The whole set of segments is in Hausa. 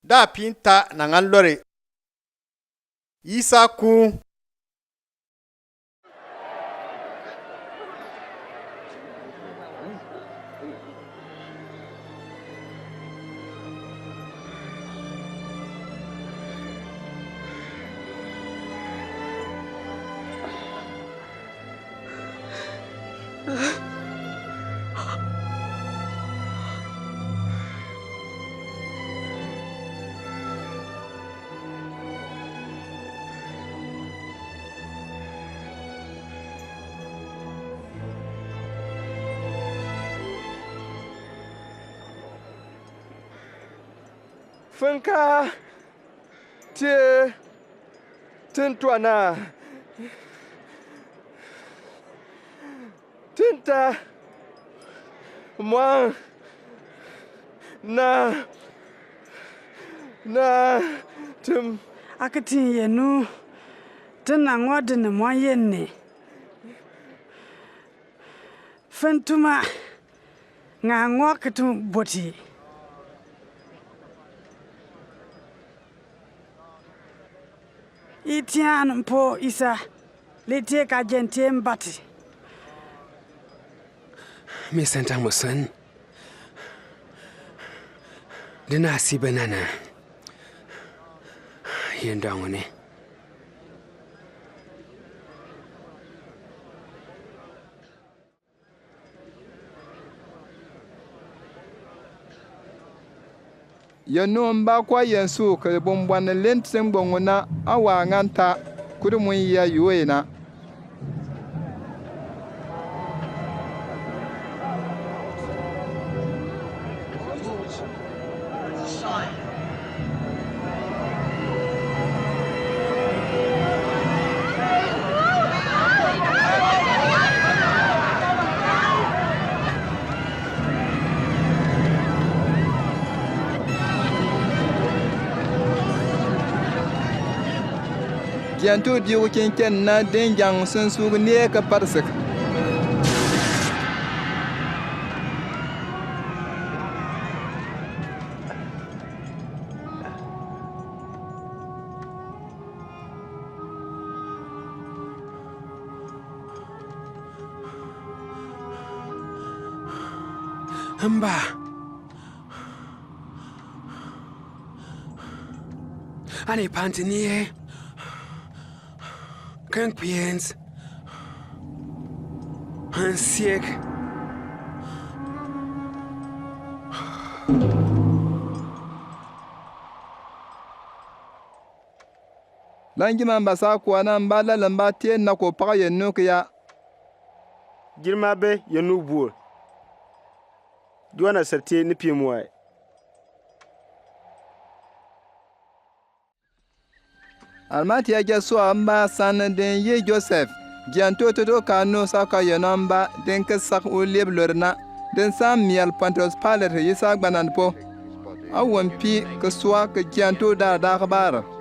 da pinta na ngan lore isa ku Funka te Tintuana Tinta moi na tum akatin yenu tana ngwadin mo yenne fantuma nga ngwakatu boti itian po isa lete ka gente mbati mi sentang musun dina si banana yendang ne yanu mba kwa yensu ke bombwan lent sembongona awa nganta kudumun ya yuena Gianto diu ken na denjang sensu ne ka parsak Amba Ani pantinier Kung piens un siècle langi man basa ko nan bala lamba te na ko pa yenu ke ya girma be yenu buo duwana sartie ni pimwai almati ya jaso amba san den ye Joseph gianto to kanu saka yenamba den ka sak o leblorna den sam mial pantos paler yisa gbanan po awon pi ka swa ka gianto da khabar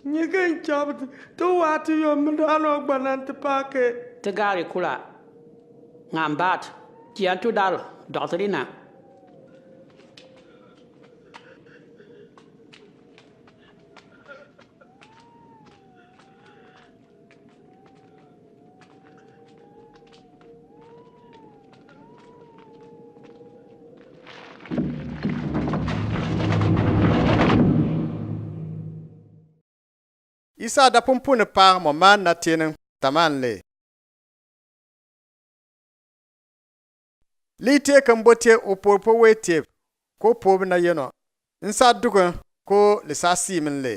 Nyigen chabt to wati yom dano gbanant pake tegari kula ngambat kiantu dal doktrina Isa da pumpuni paag mo maan na tienin tamaan le. Li tie kan botie upor po we tiep ko pob na yeno. Nsa dugan ko lisa simin le.